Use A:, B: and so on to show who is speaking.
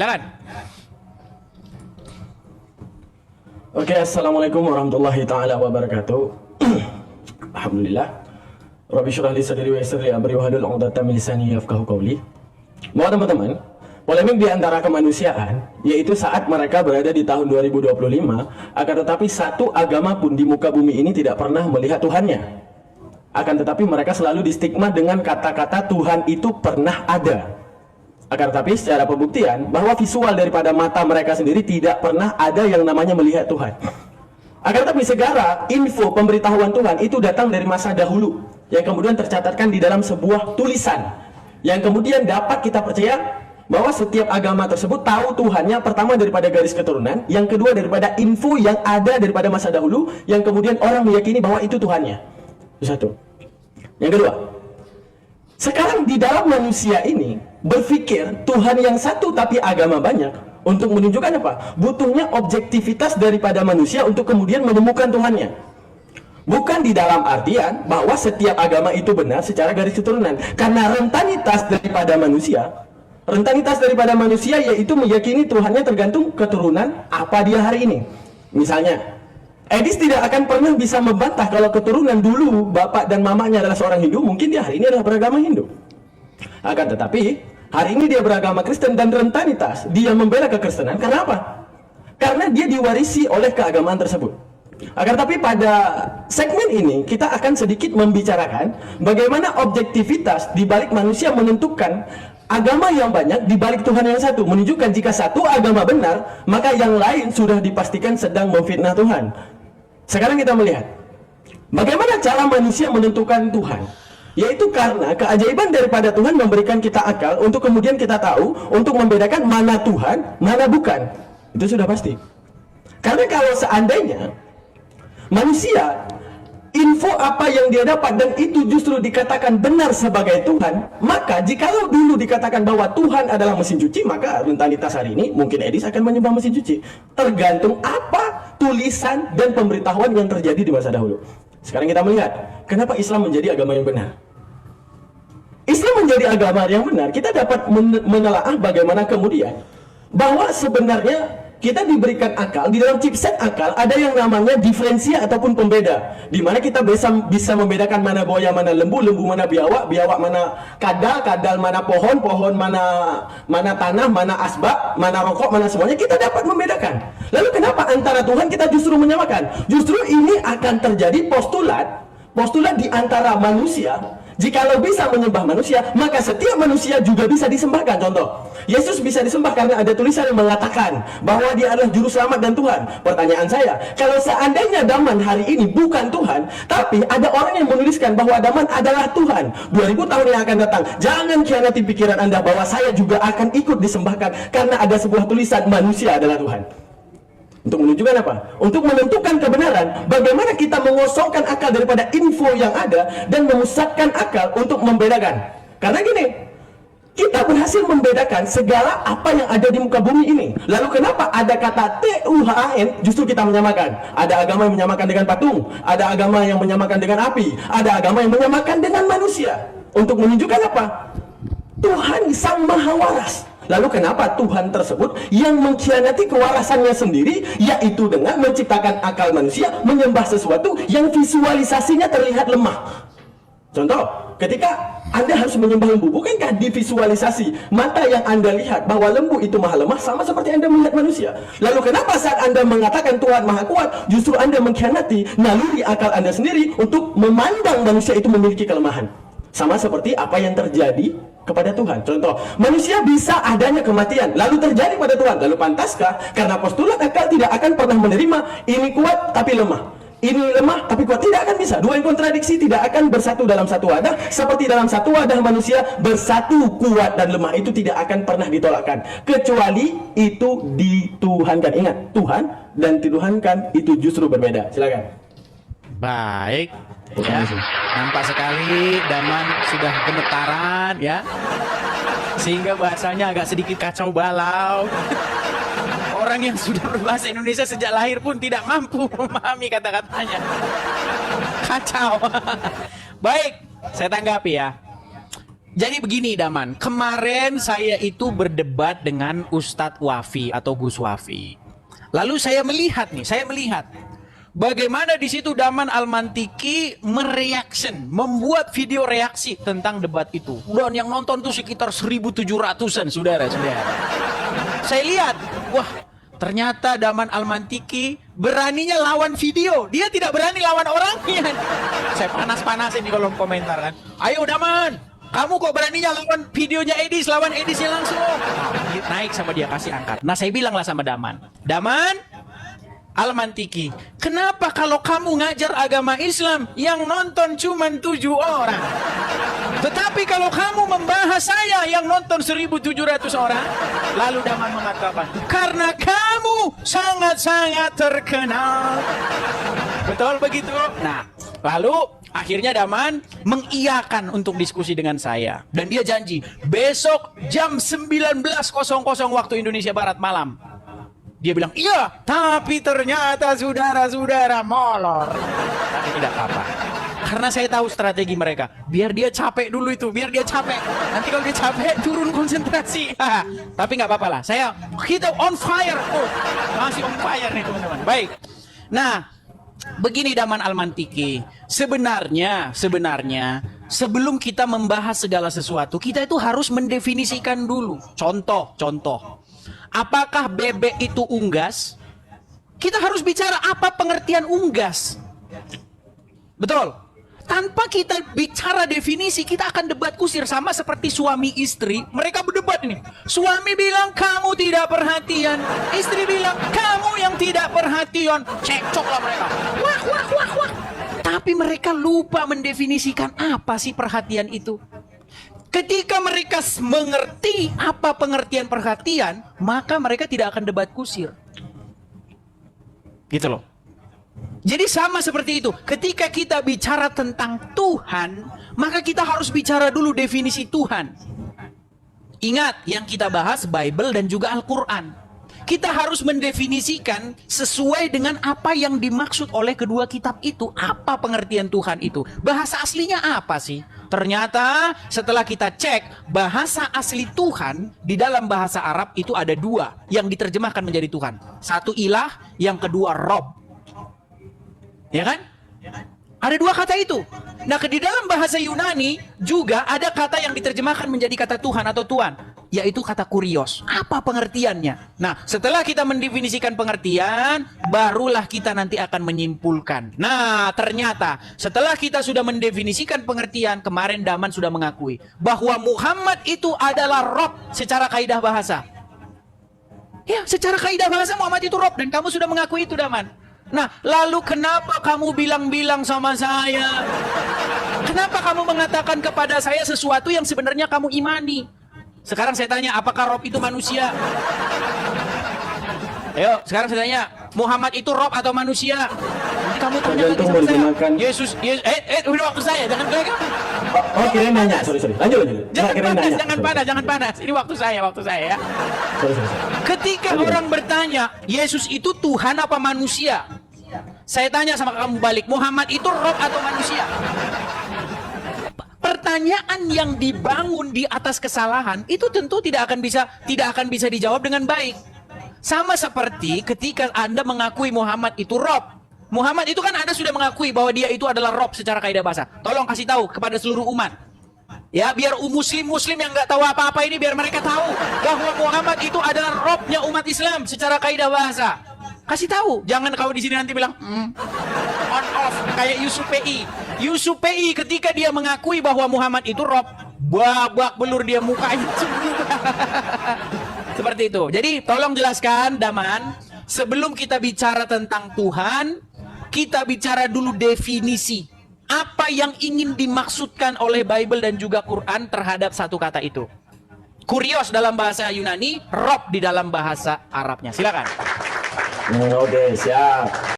A: Silakan.
B: Oke, assalamualaikum warahmatullahi taala wabarakatuh. Alhamdulillah. Rabbi syrah li sadri wa yassir li amri wahlul 'uqdatam min lisani yafqahu qawli. Bahwa teman-teman, polemik di antara kemanusiaan yaitu saat mereka berada di tahun 2025, akan tetapi satu agama pun di muka bumi ini tidak pernah melihat Tuhannya. Akan tetapi mereka selalu distigma dengan kata-kata Tuhan itu pernah ada. Akan tetapi secara pembuktian bahwa visual daripada mata mereka sendiri tidak pernah ada yang namanya melihat Tuhan. Akan tetapi segala info pemberitahuan Tuhan itu datang dari masa dahulu yang kemudian tercatatkan di dalam sebuah tulisan yang kemudian dapat kita percaya bahwa setiap agama tersebut tahu Tuhannya, pertama daripada garis keturunan, yang kedua daripada info yang ada daripada masa dahulu yang kemudian orang meyakini bahwa itu Tuhannya. Itu satu. Yang kedua, sekarang di dalam manusia ini berpikir Tuhan yang satu tapi agama banyak untuk menunjukkan apa? Butuhnya objektivitas daripada manusia untuk kemudian menemukan Tuhannya. Bukan di dalam artian bahwa setiap agama itu benar secara garis keturunan, karena rentanitas daripada manusia yaitu meyakini Tuhannya tergantung keturunan apa dia hari ini. Misalnya, Edis tidak akan pernah bisa membantah kalau keturunan dulu bapak dan mamanya adalah seorang Hindu, mungkin dia hari ini adalah beragama Hindu. Akan tetapi hari ini dia beragama Kristen dan rentanitas dia membela kekristenan. Karena apa? Karena dia diwarisi oleh keagamaan tersebut. Akan tetapi pada segmen ini kita akan sedikit membicarakan bagaimana objektivitas di balik manusia menentukan agama yang banyak di balik Tuhan yang satu, menunjukkan jika satu agama benar maka yang lain sudah dipastikan sedang memfitnah Tuhan. Sekarang kita melihat bagaimana cara manusia menentukan Tuhan, yaitu karena keajaiban daripada Tuhan memberikan kita akal untuk kemudian kita tahu untuk membedakan mana Tuhan, mana bukan. Itu sudah pasti. Karena kalau seandainya manusia info apa yang dia dapat dan itu justru dikatakan benar sebagai Tuhan, maka jikalau dulu dikatakan bahwa Tuhan adalah mesin cuci, maka rentanitas hari ini mungkin Edis akan menyembah mesin cuci. Tergantung apa tulisan dan pemberitahuan yang terjadi di masa dahulu. Sekarang kita melihat kenapa Islam menjadi agama yang benar. Islam menjadi agama yang benar, kita dapat menelaah bagaimana kemudian bahwa sebenarnya kita diberikan akal, di dalam chipset akal ada yang namanya diferensia ataupun pembeda, di mana kita bisa membedakan mana buaya, mana lembu, lembu mana biawak, biawak mana kadal, kadal mana pohon, pohon mana tanah, mana asbak, mana rokok, mana semuanya kita dapat membedakan. Lalu kenapa antara Tuhan kita justru menyamakan? Justru ini akan terjadi postulat di antara manusia. Jikalau bisa menyembah manusia, maka setiap manusia juga bisa disembahkan. Contoh, Yesus bisa disembah karena ada tulisan yang mengatakan bahwa dia adalah juru selamat dan Tuhan. Pertanyaan saya, kalau seandainya Daman hari ini bukan Tuhan, tapi ada orang yang menuliskan bahwa Daman adalah Tuhan, 2000 tahun yang akan datang, jangan khianati pikiran Anda bahwa saya juga akan ikut disembahkan karena ada sebuah tulisan manusia adalah Tuhan. Untuk menunjukkan apa? Untuk menentukan kebenaran. Bagaimana kita mengosongkan akal daripada info yang ada dan memusatkan akal untuk membedakan. Karena gini, kita berhasil membedakan segala apa yang ada di muka bumi ini. Lalu kenapa ada kata Tuhan justru kita menyamakan? Ada agama yang menyamakan dengan patung, ada agama yang menyamakan dengan api, ada agama yang menyamakan dengan manusia. Untuk menunjukkan apa? Tuhan Sang Maha Waras. Lalu kenapa Tuhan tersebut yang mengkhianati kewarasannya sendiri, yaitu dengan menciptakan akal manusia menyembah sesuatu yang visualisasinya terlihat lemah? Contoh, ketika Anda harus menyembah lembu, bukankah divisualisasi mata yang Anda lihat bahwa lembu itu maha lemah sama seperti Anda melihat manusia? Lalu kenapa saat Anda mengatakan Tuhan maha kuat, justru Anda mengkhianati naluri akal Anda sendiri untuk memandang manusia itu memiliki kelemahan? Sama seperti apa yang terjadi kepada Tuhan. Contoh, manusia bisa adanya kematian, lalu terjadi pada Tuhan. Lalu pantaskah? Karena postulat akal tidak akan pernah menerima ini kuat tapi lemah, ini lemah tapi kuat. Tidak akan bisa. Dua yang kontradiksi tidak akan bersatu dalam satu wadah. Seperti dalam satu wadah manusia bersatu kuat dan lemah itu tidak akan pernah ditolakkan, kecuali itu dituhankan. Ingat, Tuhan dan dituhankan itu justru berbeda. Silakan.
A: Baik, ya, nampak sekali Daman sudah gemetaran, ya, sehingga bahasanya agak sedikit kacau balau. Orang yang sudah berbahasa Indonesia sejak lahir pun tidak mampu memahami kata-katanya. Kacau. Baik, saya tanggapi ya. Jadi begini Daman, kemarin saya itu berdebat dengan Ustadz Wafi atau Gus Wafi. Lalu saya melihat bagaimana di situ Daman Al-Mantiki membuat video reaksi tentang debat itu. Dan yang nonton tuh sekitar 1.700-an, saudara-saudara. Saya lihat, wah, ternyata Daman Al-Mantiki beraninya lawan video. Dia tidak berani lawan orangnya. Saya panas-panasin di kolom komentar kan. Ayo Daman, kamu kok beraninya lawan videonya Edis, lawan Edisnya langsung. Naik sama dia, kasih angkat. Nah saya bilanglah sama Daman, Al-Mantiki, kenapa kalau kamu ngajar agama Islam yang nonton cuma 7 orang, tetapi kalau kamu membahas saya yang nonton 1.700 orang? Lalu Daman mengatakan, karena kamu sangat-sangat terkenal. Betul begitu? Nah, lalu akhirnya Daman mengiyakan untuk diskusi dengan saya. Dan dia janji, besok jam 19.00 waktu Indonesia Barat malam. Dia bilang, iya, tapi ternyata saudara-saudara molor. Tapi tidak apa-apa. Karena saya tahu strategi mereka. Biar dia capek dulu itu, biar dia capek. Nanti kalau dia capek, turun konsentrasi. Tapi nggak apa-apa lah. Kita on fire. Oh, masih on fire nih teman-teman. Baik. Nah, begini Daman Al-Mantiki. Sebenarnya sebelum kita membahas segala sesuatu, kita itu harus mendefinisikan dulu. Contoh. Apakah bebek itu unggas? Kita harus bicara apa pengertian unggas. Betul. Tanpa kita bicara definisi, kita akan debat kusir. Sama seperti suami istri, mereka berdebat ini. Suami bilang kamu tidak perhatian, istri bilang kamu yang tidak perhatian. Cekcok lah mereka. Wah. Tapi mereka lupa mendefinisikan apa sih perhatian itu. Ketika mereka mengerti apa pengertian perhatian, maka mereka tidak akan debat kusir. Gitu loh. Jadi sama seperti itu. Ketika kita bicara tentang Tuhan, maka kita harus bicara dulu definisi Tuhan. Ingat, yang kita bahas Bible dan juga Al-Quran. Kita harus mendefinisikan sesuai dengan apa yang dimaksud oleh kedua kitab itu. Apa pengertian Tuhan itu? Bahasa aslinya apa sih? Ternyata setelah kita cek, bahasa asli Tuhan di dalam bahasa Arab itu ada 2 yang diterjemahkan menjadi Tuhan. Satu ilah, yang kedua Rob. Ya kan? Ada 2 kata itu. Nah, di dalam bahasa Yunani juga ada kata yang diterjemahkan menjadi kata Tuhan atau Tuan, yaitu kata kurios. Apa pengertiannya? Nah, setelah kita mendefinisikan pengertian, barulah kita nanti akan menyimpulkan. Nah, ternyata setelah kita sudah mendefinisikan pengertian, kemarin Daman sudah mengakui bahwa Muhammad itu adalah Rob secara kaidah bahasa. Ya, secara kaidah bahasa Muhammad itu Rob, dan kamu sudah mengakui itu, Daman. Nah, lalu kenapa kamu bilang-bilang sama saya? Kenapa kamu mengatakan kepada saya sesuatu yang sebenarnya kamu imani? Sekarang saya tanya, apakah Rob itu manusia? Ayo, sekarang saya tanya, Muhammad itu Rob atau manusia? Nanti kamu tanya lagi sama saya. Yesus, udah waktu saya, jangan kira-kira.
B: Oh, kirain nanya, sorry. Lanjut.
A: Jangan panas. Ini waktu saya ya.
B: Sorry.
A: Ketika orang bertanya, Yesus itu Tuhan apa manusia? Saya tanya sama kamu balik, Muhammad itu Rob atau manusia? Pertanyaan yang dibangun di atas kesalahan itu tentu tidak akan bisa dijawab dengan baik. Sama seperti ketika Anda mengakui Muhammad itu Rob. Muhammad itu kan Anda sudah mengakui bahwa dia itu adalah Rob secara kaidah bahasa. Tolong kasih tahu kepada seluruh umat. Ya, biar muslim yang nggak tahu apa-apa ini, biar mereka tahu bahwa Muhammad itu adalah Robnya umat Islam secara kaidah bahasa. Kasih tahu, jangan kau di sini nanti bilang on off kayak Yusuf PI. Yusuf PI ketika dia mengakui bahwa Muhammad itu Rob, babak belur dia mukanya. Seperti itu. Jadi tolong jelaskan Daman, sebelum kita bicara tentang Tuhan, kita bicara dulu definisi. Apa yang ingin dimaksudkan oleh Bible dan juga Quran terhadap satu kata itu. Kurios dalam bahasa Yunani, Rob di dalam bahasa Arabnya. Silakan.
B: Oke, siap.